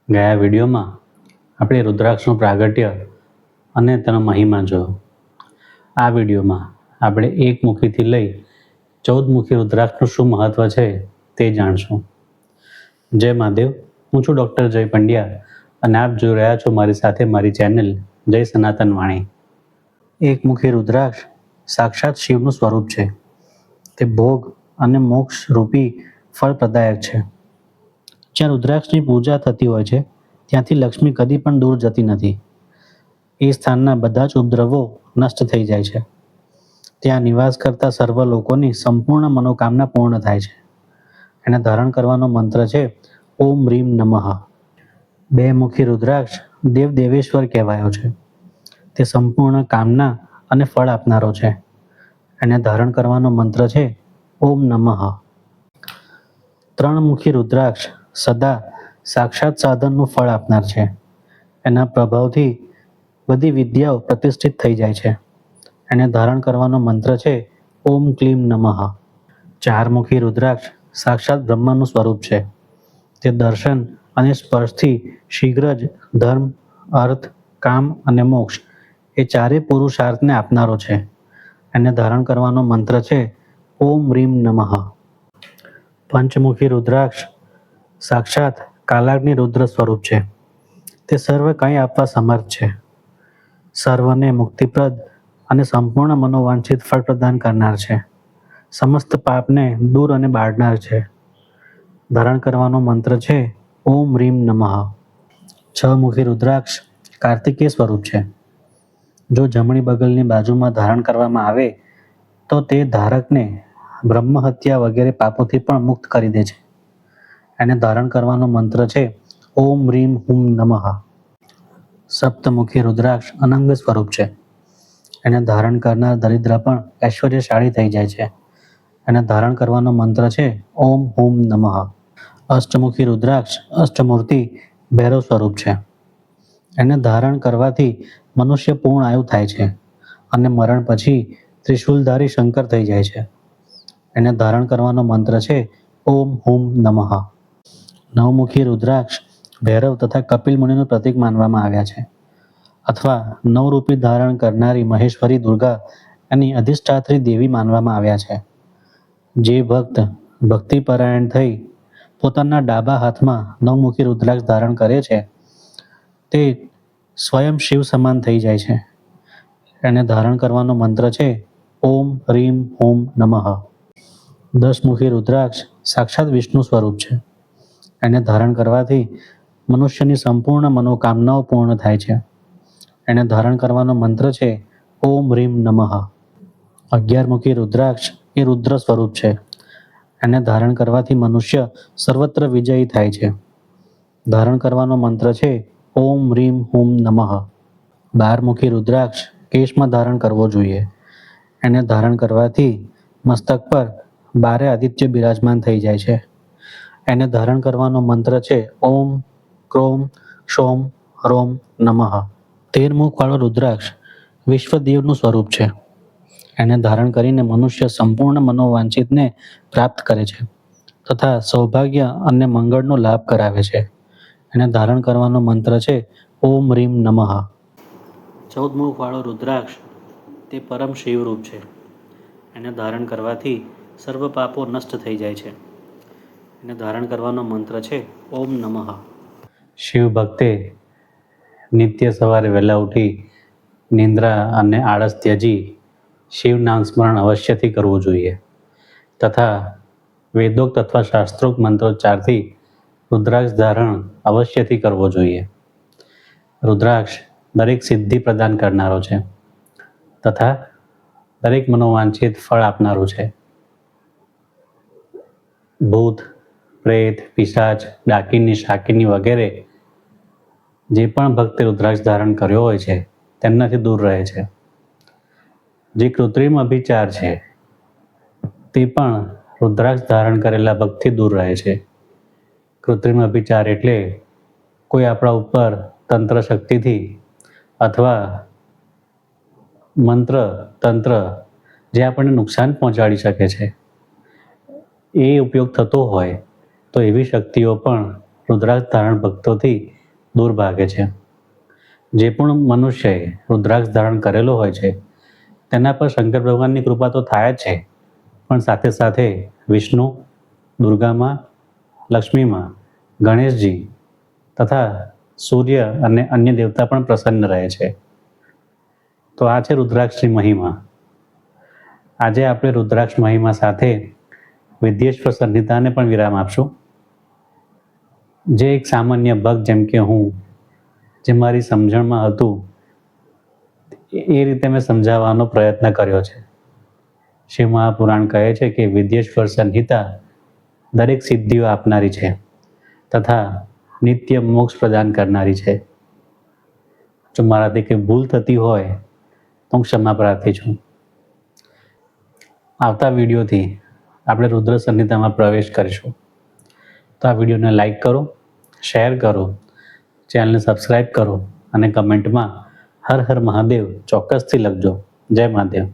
ગયા વિડીયોમાં આપણે રુદ્રાક્ષનું પ્રાગટ્ય અને તેનો મહિમા જોયો. આ વિડીયોમાં આપણે એક મુખીથી લઈ 14 મુખી રુદ્રાક્ષનું શું મહત્વ છે તે જાણશું. જય મહાદેવ. હું છું ડૉક્ટર જય પંડ્યા અને આપ જોઈ રહ્યા છો મારી સાથે મારી ચેનલ જય સનાતન વાણી. એક મુખી રુદ્રાક્ષ સાક્ષાત શિવનું સ્વરૂપ છે. તે ભોગ અને મોક્ષ રૂપી ફળપ્રદાયક છે. જ્યાં રુદ્રાક્ષની પૂજા થતી હોય છે ત્યાંથી લક્ષ્મી કદી પણ દૂર જતી નથી. એ સ્થાનના બધા જ ઉપદ્રવો નષ્ટ થઈ જાય છે. ત્યાં નિવાસ કરતા સર્વ લોકોની સંપૂર્ણ મનોકામના પૂર્ણ થાય છે. એને ધારણ કરવાનો મંત્ર છે ઓમ રીમ નમઃ. બે મુખી રુદ્રાક્ષ દેવ દેવેશ્વર કહેવાયો છે. તે સંપૂર્ણ કામના અને ફળ આપનારો છે. એને ધારણ કરવાનો મંત્ર છે ઓમ નમઃ. ત્રણ મુખી રુદ્રાક્ષ સદા સાક્ષાત સાધનનું ફળ આપનાર છે. એના પ્રભાવથી બધી વિદ્યાઓ પ્રતિષ્ઠિત થઈ જાય છે. એને ધારણ કરવાનો મંત્ર છે ઓમ ક્લીમ નમઃ. ચાર મુખી રુદ્રાક્ષ સાક્ષાત બ્રહ્માનું સ્વરૂપ છે. તે દર્શન અને સ્પર્શથી શીઘ્ર જ ધર્મ, અર્થ, કામ અને મોક્ષ એ ચારે પુરુષાર્થને આપનારો છે. એને ધારણ કરવાનો મંત્ર છે ઓમ રીમ નમઃ. પંચમુખી રુદ્રાક્ષ સાક્ષાત કાલાગ્નિ રુદ્ર સ્વરૂપ છે. તે સર્વ કંઈ આપવા સમર્થ છે. સર્વને મુક્તિપ્રદ અને સંપૂર્ણ મનોવાંછિત ફળ પ્રદાન કરનાર છે. સમસ્ત પાપને દૂર અને બાળનાર છે. ધારણ કરવાનો મંત્ર છે ઓમ રીમ નમઃ. છ મુખી રુદ્રાક્ષ કાર્તિકેય સ્વરૂપ છે. જો જમણી બગલની બાજુમાં ધારણ કરવામાં આવે તો તે ધારકને બ્રહ્મ હત્યા વગેરે પાપોથી પણ મુક્ત કરી દે છે. એને ધારણ કરવાનો મંત્ર છે ઓમ રીમ હુમ નમઃ. સપ્તમુખી રુદ્રાક્ષ અનંગ સ્વરૂપ છે. એને ધારણ કરનાર દરિદ્ર પણ ઐશ્વર્યશાળી થઈ જાય છે. એને ધારણ કરવાનો મંત્ર છે ઓમ હુમ નમઃ. અષ્ટમુખી રુદ્રાક્ષ અષ્ટમૂર્તિ ભૈરવ સ્વરૂપ છે. એને ધારણ કરવાથી મનુષ્ય પૂર્ણ આયુ થાય છે અને મરણ પછી ત્રિશૂલધારી શંકર થઈ જાય છે. એને ધારણ કરવાનો મંત્ર છે ઓમ હુમ નમઃ. નવમુખી રુદ્રાક્ષ ભૈરવ તથા કપિલ મુનિનું પ્રતીક માનવામાં આવ્યા છે. અથવા નવરૂપી ધારણ કરનારી મહેશ્વરી દુર્ગા એની અધિષ્ઠાત્રી દેવી માનવામાં આવ્યા છે. જે ભક્ત ભક્તિપરાયણ થઈ પોતાના ડાબા હાથમાં નવમુખી રુદ્રાક્ષ ધારણ કરે છે તે સ્વયં શિવ સમાન થઈ જાય છે. એને ધારણ કરવાનો મંત્ર છે ઓમ રીમ હુમ નમઃ. દસમુખી રુદ્રાક્ષ સાક્ષાત વિષ્ણુ સ્વરૂપ છે. એને ધારણ કરવાથી મનુષ્યની સંપૂર્ણ મનોકામનાઓ પૂર્ણ થાય છે. એને ધારણ કરવાનો મંત્ર છે ઓમ રીમ નમઃ. 11 મુખી રુદ્રાક્ષ એ રુદ્ર સ્વરૂપ છે. એને ધારણ કરવાથી મનુષ્ય સર્વત્ર વિજયી થાય છે. ધારણ કરવાનો મંત્ર છે ઓમ રીમ હુમ નમઃ. 12 મુખી રુદ્રાક્ષ કેશમાં ધારણ કરવો જોઈએ. એને ધારણ કરવાથી મસ્તક પર 12 આદિત્ય બિરાજમાન થઈ જાય છે. એને ધારણ કરવાનો મંત્ર છે ઓમ ક્રોમ ક્ષોમ હ્રોમ નમઃ. 13 મુખવાળો રુદ્રાક્ષ વિશ્વદેવનું સ્વરૂપ છે. એને ધારણ કરીને મનુષ્ય સંપૂર્ણ મનોવાંછિતને પ્રાપ્ત કરે છે તથા સૌભાગ્ય અને મંગળનો લાભ કરાવે છે. એને ધારણ કરવાનો મંત્ર છે ઓમ રીમ નમઃ. 14 મુખવાળો રુદ્રાક્ષ તે પરમ શિવરૂપ છે. એને ધારણ કરવાથી સર્વ પાપો નષ્ટ થઈ જાય છે. એને ધારણ કરવાનો મંત્ર છે ઓમ નમઃ. શિવ ભક્તે નિત્ય સવારે વહેલા ઉઠી નિંદ્રા અને આળસ ત્યજી શિવ નામ સ્મરણ અવશ્યથી કરવું જોઈએ તથા વેદોક્ત અથવા શાસ્ત્રોક્ત મંત્રોચ્ચારથી રુદ્રાક્ષ ધારણ અવશ્યથી કરવો જોઈએ. રુદ્રાક્ષ દરેક સિદ્ધિ પ્રદાન કરનારો છે તથા દરેક મનોવાંછિત ફળ આપનારું છે. ભૂત, પ્રેત, પિશાચ, ડાકીની, શાકીની વગેરે જે પણ ભક્તે રુદ્રાક્ષ ધારણ કર્યો હોય છે તેમનાથી દૂર રહે છે. જે કૃત્રિમ અભિચાર છે તે પણ રુદ્રાક્ષ ધારણ કરેલા ભક્તથી દૂર રહે છે. કૃત્રિમ અભિચાર એટલે કોઈ આપણા ઉપર તંત્ર શક્તિથી અથવા મંત્ર તંત્ર જે આપણને નુકસાન પહોંચાડી શકે છે એ ઉપયોગ થતો હોય તો એવી શક્તિઓ પણ રુદ્રાક્ષ ધારણ ભક્તોથી દૂર ભાગે છે. જે પણ મનુષ્યએ રુદ્રાક્ષ ધારણ કરેલો હોય છે તેના પર શંકર ભગવાનની કૃપા તો થાય જ છે, પણ સાથે સાથે વિષ્ણુ, દુર્ગામાં, લક્ષ્મીમાં, ગણેશજી તથા સૂર્ય અને અન્ય દેવતા પણ પ્રસન્ન રહે છે. તો આ છે રુદ્રાક્ષની મહિમા. આજે આપણે રુદ્રાક્ષ મહિમા સાથે વિદ્યેશ્વર સંહિતાને પણ વિરામ આપશું. જે એક સામાન્ય ભક્ત જેમ કે હું, જે મારી સમજણમાં હતું એ રીતે મેં સમજાવવાનો પ્રયત્ન કર્યો છે. શિવ મહાપુરાણ કહે છે કે વિદ્યેશ્વર સંહિતા દરેક સિદ્ધિઓ આપનારી છે તથા નિત્ય મોક્ષ પ્રદાન કરનારી છે. જો મારાથી કંઈ ભૂલ થતી હોય તો હું ક્ષમા પ્રાર્થી છું. આવતા વિડીયોથી આપણે રુદ્ર સંહિતામાં પ્રવેશ કરીશું. તો આ વિડીયોને લાઈક કરો, શેર કરો, ચેનલને સબસ્ક્રાઈબ કરો અને કમેન્ટમાં હર હર મહાદેવ ચોક્કસથી લખજો. જય મહાદેવ.